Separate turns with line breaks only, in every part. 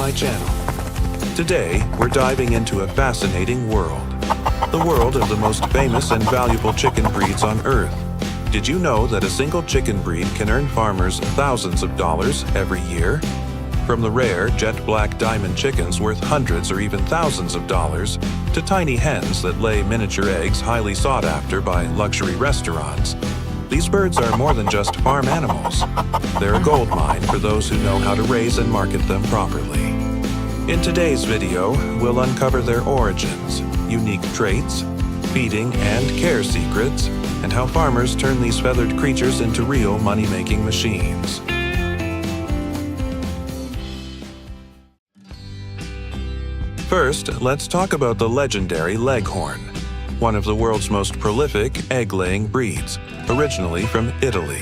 my channel. Today, we're diving into a fascinating world. The world of the most famous and valuable chicken breeds on Earth. Did you know that a single chicken breed can earn farmers thousands of dollars every year? From the rare jet black diamond chickens worth hundreds or even thousands of dollars, to tiny hens that lay miniature eggs highly sought after by luxury restaurants, these birds are more than just farm animals. They're a gold mine for those who know how to raise and market them properly. In today's video, we'll uncover their origins, unique traits, feeding and care secrets, and how farmers turn these feathered creatures into real money-making machines. First, let's talk about the legendary Leghorn, one of the world's most prolific egg-laying breeds, originally from Italy.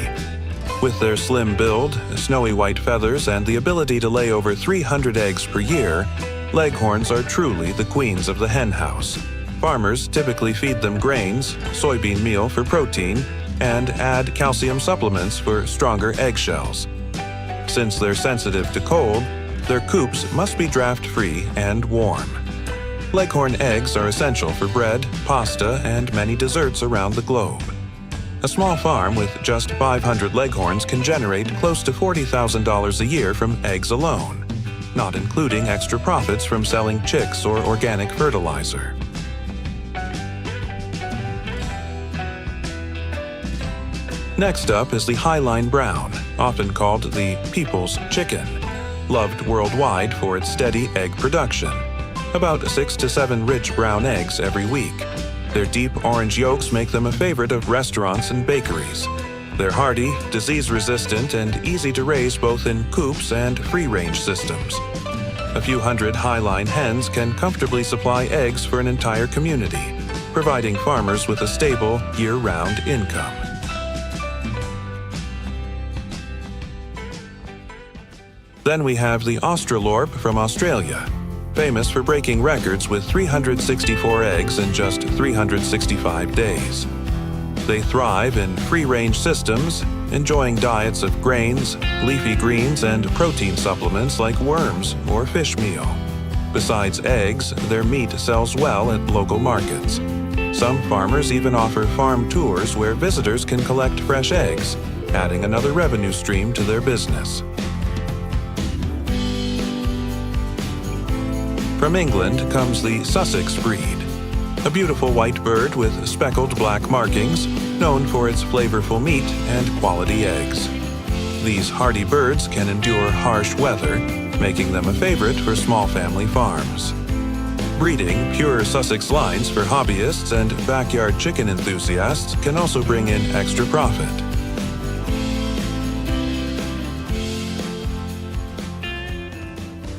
With their slim build, snowy white feathers, and the ability to lay over 300 eggs per year, Leghorns are truly the queens of the henhouse. Farmers typically feed them grains, soybean meal for protein, and add calcium supplements for stronger eggshells. Since they're sensitive to cold, their coops must be draft-free and warm. Leghorn eggs are essential for bread, pasta, and many desserts around the globe. A small farm with just 500 Leghorns can generate close to $40,000 a year from eggs alone, not including extra profits from selling chicks or organic fertilizer. Next up is the Highline Brown, often called the People's Chicken, loved worldwide for its steady egg production, about 6 to 7 rich brown eggs every week. Their deep orange yolks make them a favorite of restaurants and bakeries. They're hardy, disease-resistant, and easy to raise both in coops and free-range systems. A few hundred Highline hens can comfortably supply eggs for an entire community, providing farmers with a stable, year-round income. Then we have the Australorp from Australia, famous for breaking records with 364 eggs in just 365 days. They thrive in free-range systems, enjoying diets of grains, leafy greens, and protein supplements like worms or fish meal. Besides eggs, their meat sells well at local markets. Some farmers even offer farm tours where visitors can collect fresh eggs, adding another revenue stream to their business. From England comes the Sussex breed, a beautiful white bird with speckled black markings, known for its flavorful meat and quality eggs. These hardy birds can endure harsh weather, making them a favorite for small family farms. Breeding pure Sussex lines for hobbyists and backyard chicken enthusiasts can also bring in extra profit.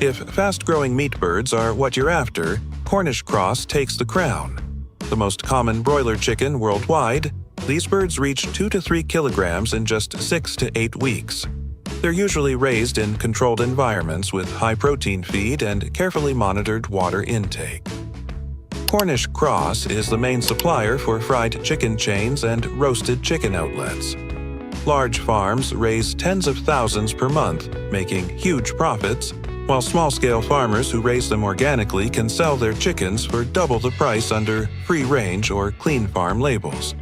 If fast-growing meat birds are what you're after, Cornish Cross takes the crown. The most common broiler chicken worldwide, these birds reach 2 to 3 kilograms in just 6 to 8 weeks. They're usually raised in controlled environments with high-protein feed and carefully monitored water intake. Cornish Cross is the main supplier for fried chicken chains and roasted chicken outlets. Large farms raise tens of thousands per month, making huge profits, while small-scale farmers who raise them organically can sell their chickens for double the price under free-range or clean farm labels.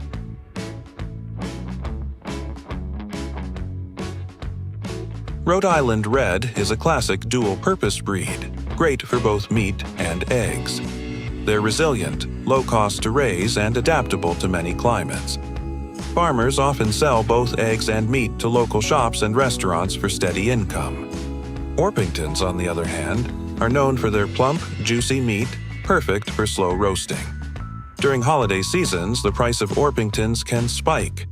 Rhode Island Red is a classic dual-purpose breed, great for both meat and eggs. They're resilient, low-cost to raise, and adaptable to many climates. Farmers often sell both eggs and meat to local shops and restaurants for steady income. Orpingtons, on the other hand, are known for their plump, juicy meat, perfect for slow roasting. During holiday seasons, the price of Orpingtons can spike,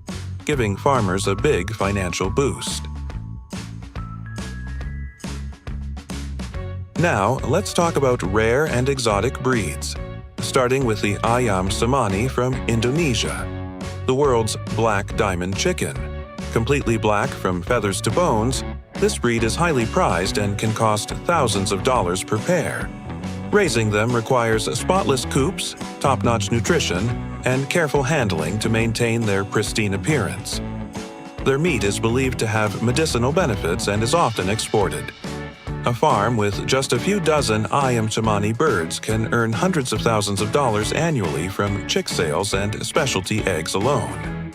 giving farmers a big financial boost. Now, let's talk about rare and exotic breeds, starting with the Ayam Cemani from Indonesia, the world's black diamond chicken. Completely black from feathers to bones, this breed is highly prized and can cost thousands of dollars per pair. Raising them requires spotless coops, top-notch nutrition, and careful handling to maintain their pristine appearance. Their meat is believed to have medicinal benefits and is often exported. A farm with just a few dozen ayam cemani birds can earn hundreds of thousands of dollars annually from chick sales and specialty eggs alone.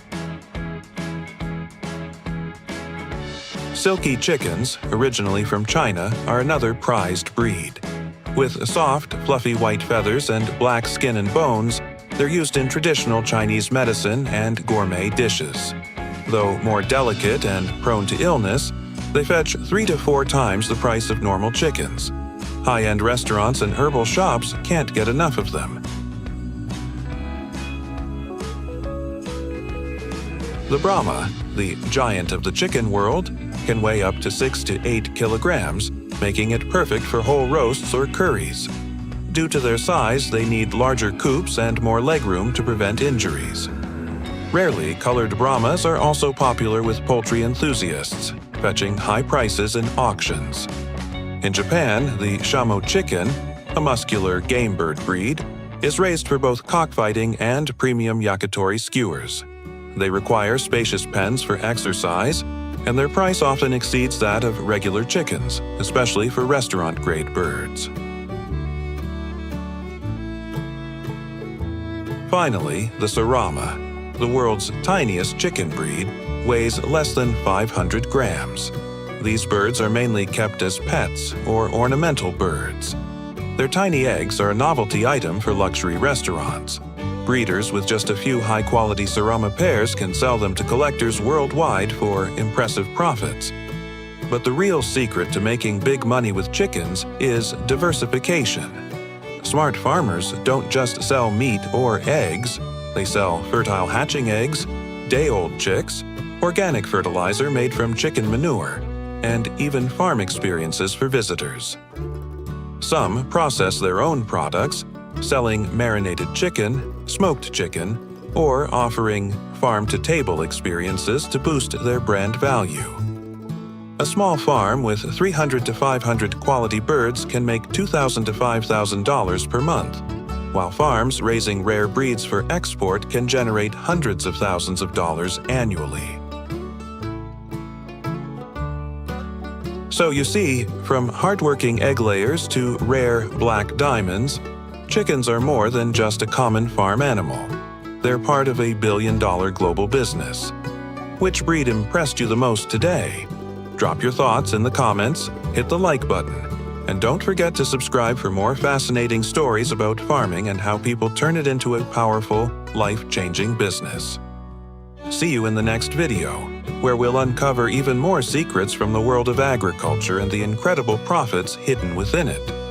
Silky chickens, originally from China, are another prized breed. With soft, fluffy white feathers and black skin and bones, they're used in traditional Chinese medicine and gourmet dishes. Though more delicate and prone to illness, they fetch 3 to 4 times the price of normal chickens. High-end restaurants and herbal shops can't get enough of them. The Brahma, the giant of the chicken world, can weigh up to 6 to 8 kilograms, making it perfect for whole roasts or curries. Due to their size, they need larger coops and more legroom to prevent injuries. Rarely colored Brahmas are also popular with poultry enthusiasts, fetching high prices in auctions. In Japan, the Shamo chicken, a muscular game bird breed, is raised for both cockfighting and premium yakitori skewers. They require spacious pens for exercise, and their price often exceeds that of regular chickens, especially for restaurant-grade birds. Finally, the Sarama, the world's tiniest chicken breed, weighs less than 500 grams. These birds are mainly kept as pets or ornamental birds. Their tiny eggs are a novelty item for luxury restaurants. Breeders with just a few high-quality Sarama pairs can sell them to collectors worldwide for impressive profits. But the real secret to making big money with chickens is diversification. Smart farmers don't just sell meat or eggs. They sell fertile hatching eggs, day-old chicks, organic fertilizer made from chicken manure, and even farm experiences for visitors. Some process their own products, selling marinated chicken, smoked chicken, or offering farm-to-table experiences to boost their brand value. A small farm with 300 to 500 quality birds can make $2,000 to $5,000 per month, while farms raising rare breeds for export can generate hundreds of thousands of dollars annually. So you see, from hardworking egg layers to rare black diamonds, chickens are more than just a common farm animal. They're part of a billion-dollar global business. Which breed impressed you the most today? Drop your thoughts in the comments, hit the like button, and don't forget to subscribe for more fascinating stories about farming and how people turn it into a powerful, life-changing business. See you in the next video, where we'll uncover even more secrets from the world of agriculture and the incredible profits hidden within it.